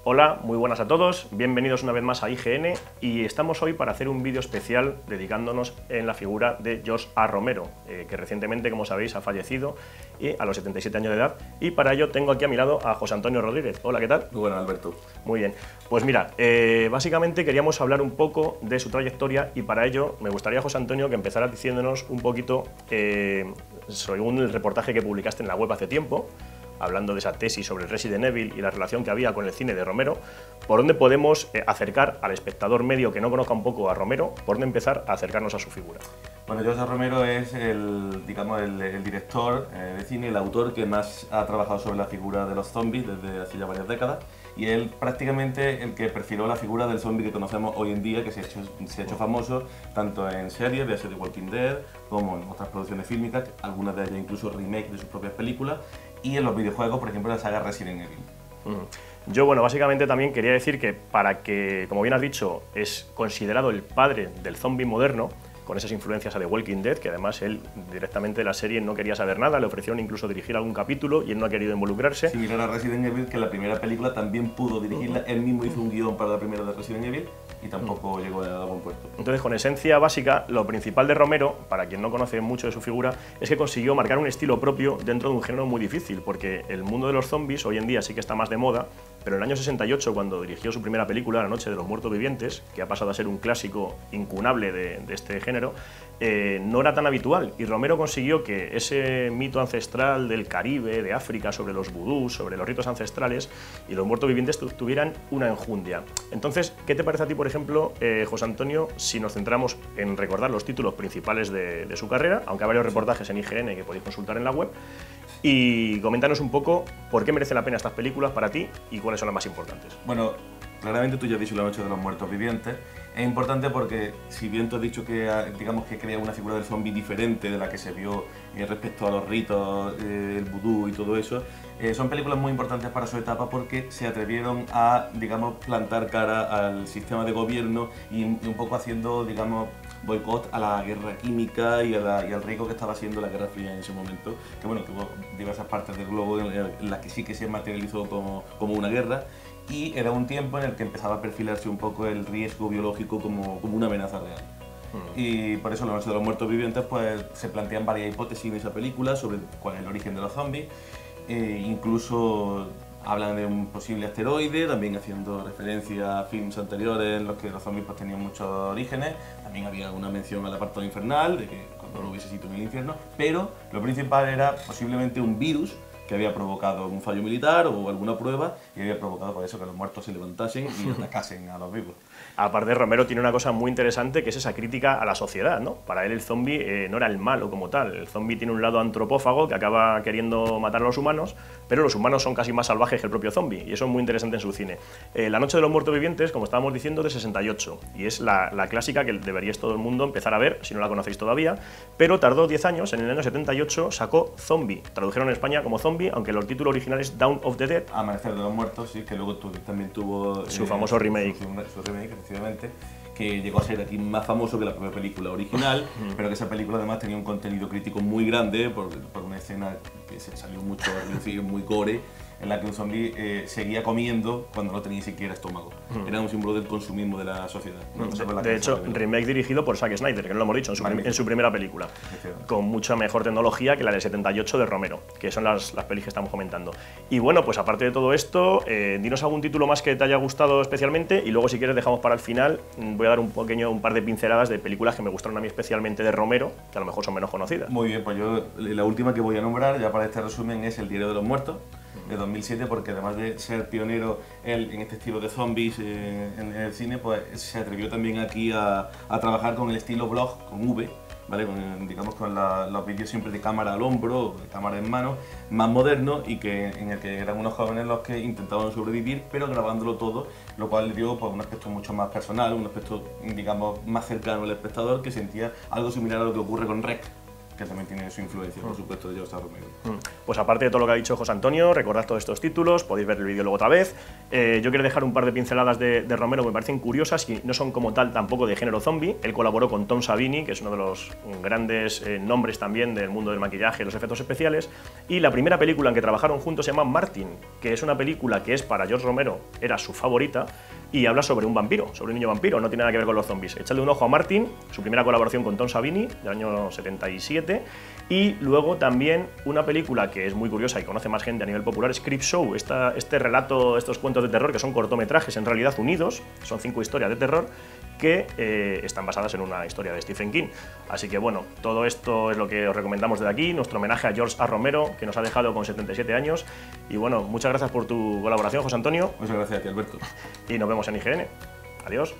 Hola, muy buenas a todos, bienvenidos una vez más a IGN y estamos hoy para hacer un vídeo especial dedicándonos en la figura de George A. Romero, que recientemente, como sabéis, ha fallecido a los 77 años de edad, y para ello tengo aquí a mi lado a José Antonio Rodríguez. Hola, ¿qué tal? Muy bueno, Alberto. Muy bien, pues mira, básicamente queríamos hablar un poco de su trayectoria y para ello me gustaría, José Antonio, que empezaras diciéndonos un poquito, según el reportaje que publicaste en la web hace tiempo, hablando de esa tesis sobre Resident Evil y la relación que había con el cine de Romero, por dónde podemos acercar al espectador medio que no conozca un poco a Romero, por dónde empezar a acercarnos a su figura. Bueno, George Romero es el director de cine, el autor que más ha trabajado sobre la figura de los zombies desde hace ya varias décadas, y él prácticamente el que perfiló la figura del zombie que conocemos hoy en día, que se ha hecho famoso tanto en series, de The Walking Dead, como en otras producciones fílmicas, algunas de ellas incluso remake de sus propias películas, y en los videojuegos, por ejemplo, la saga Resident Evil. Yo, bueno, básicamente también quería decir que como bien has dicho, es considerado el padre del zombie moderno, con esas influencias a The Walking Dead, que además él directamente de la serie no quería saber nada, le ofrecieron incluso dirigir algún capítulo y él no ha querido involucrarse. Similar a Resident Evil, que la primera película también pudo dirigirla, él mismo hizo un guión para la primera de Resident Evil y tampoco llegó a buen puerto. Entonces, con esencia básica, lo principal de Romero, para quien no conoce mucho de su figura, es que consiguió marcar un estilo propio dentro de un género muy difícil, porque el mundo de los zombies hoy en día sí que está más de moda, pero en el año 68, cuando dirigió su primera película, La noche de los muertos vivientes, que ha pasado a ser un clásico incunable de este género, no era tan habitual, y Romero consiguió que ese mito ancestral del Caribe, de África, sobre los vudús, sobre los ritos ancestrales y los muertos vivientes tuvieran una enjundia. Entonces, ¿qué te parece a ti, por ejemplo, José Antonio, si nos centramos en recordar los títulos principales de su carrera, aunque hay varios reportajes en IGN que podéis consultar en la web, y coméntanos un poco por qué merecen la pena estas películas para ti y cuáles son las más importantes? Bueno, claramente tú ya has dicho La noche de los muertos vivientes. Es importante porque, si bien tú has dicho que, digamos, que crea una figura del zombie diferente de la que se vio respecto a los ritos, el vudú y todo eso, son películas muy importantes para su etapa porque se atrevieron a, digamos, plantar cara al sistema de gobierno y un poco haciendo, digamos, boicot a la guerra química y al riesgo que estaba haciendo la Guerra Fría en ese momento, que bueno, tuvo diversas partes del globo en las que sí que se materializó como una guerra, y era un tiempo en el que empezaba a perfilarse un poco el riesgo biológico como una amenaza real. Y por eso La noche de los muertos vivientes pues se plantean varias hipótesis en esa película sobre cuál es el origen de los zombies, incluso hablan de un posible asteroide, también haciendo referencia a films anteriores en los que los zombies pues, tenían muchos orígenes. También había una mención al apartado infernal, de que cuando lo hubiese sido en el infierno, pero lo principal era posiblemente un virus que había provocado un fallo militar o alguna prueba y había provocado por eso que los muertos se levantasen y atacasen a los vivos. Aparte, Romero tiene una cosa muy interesante, que es esa crítica a la sociedad, ¿no? Para él el zombie no era el malo como tal. El zombie tiene un lado antropófago que acaba queriendo matar a los humanos, pero los humanos son casi más salvajes que el propio zombie, y eso es muy interesante en su cine. La noche de los muertos vivientes, como estábamos diciendo, de 68, y es la clásica que deberíais todo el mundo empezar a ver, si no la conocéis todavía, pero tardó 10 años, en el año 78 sacó Zombie, tradujeron en España como Zombie, aunque el título original es Dawn of the Dead. Amanecer de los muertos, sí, que luego también tuvo su famoso remake. Su remake, efectivamente, que llegó a ser aquí más famoso que la propia película original, pero que esa película además tenía un contenido crítico muy grande por una escena que se salió mucho, muy gore, en la que un zombie seguía comiendo cuando no tenía ni siquiera estómago. Era un símbolo del consumismo de la sociedad. De hecho, remake dirigido por Zack Snyder, que no lo hemos dicho, en su primera película, con mucha mejor tecnología que la del 78 de Romero, que son las pelis que estamos comentando. Y bueno, pues aparte de todo esto, dinos algún título más que te haya gustado especialmente, y luego si quieres dejamos para el final, voy a dar un par de pinceladas de películas que me gustaron a mí especialmente de Romero, que a lo mejor son menos conocidas. Muy bien, pues yo la última que voy a nombrar, ya para este resumen, es El diario de los muertos, de 2007, porque además de ser pionero él en este estilo de zombies en el cine, pues se atrevió también aquí a trabajar con el estilo vlog, con V, ¿vale? Digamos con los vídeos siempre de cámara al hombro, de cámara en mano, más moderno, y en el que eran unos jóvenes los que intentaban sobrevivir, pero grabándolo todo, lo cual le dio pues, un aspecto mucho más personal, un aspecto, digamos, más cercano al espectador, que sentía algo similar a lo que ocurre con REC, que también tiene su influencia, por supuesto, de George A. Romero. Pues aparte de todo lo que ha dicho José Antonio, recordad todos estos títulos, podéis ver el vídeo luego otra vez. Yo quiero dejar un par de pinceladas de Romero que me parecen curiosas y no son como tal tampoco de género zombie. Él colaboró con Tom Savini, que es uno de los grandes nombres también del mundo del maquillaje y los efectos especiales, y la primera película en que trabajaron juntos se llama Martin, que es una película que es para George Romero, era su favorita, y habla sobre un vampiro, sobre un niño vampiro, no tiene nada que ver con los zombies. Echadle un ojo a Martin, su primera colaboración con Tom Savini, del año 77, y luego también una película que es muy curiosa y conoce más gente a nivel popular, es Creepshow, este relato, estos cuentos de terror que son cortometrajes en realidad unidos, son 5 historias de terror, que están basadas en una historia de Stephen King. Así que bueno, todo esto es lo que os recomendamos desde aquí, nuestro homenaje a George A. Romero, que nos ha dejado con 77 años. Y bueno, muchas gracias por tu colaboración, José Antonio. Muchas gracias a ti, Alberto. Y nos vemos en IGN. Adiós.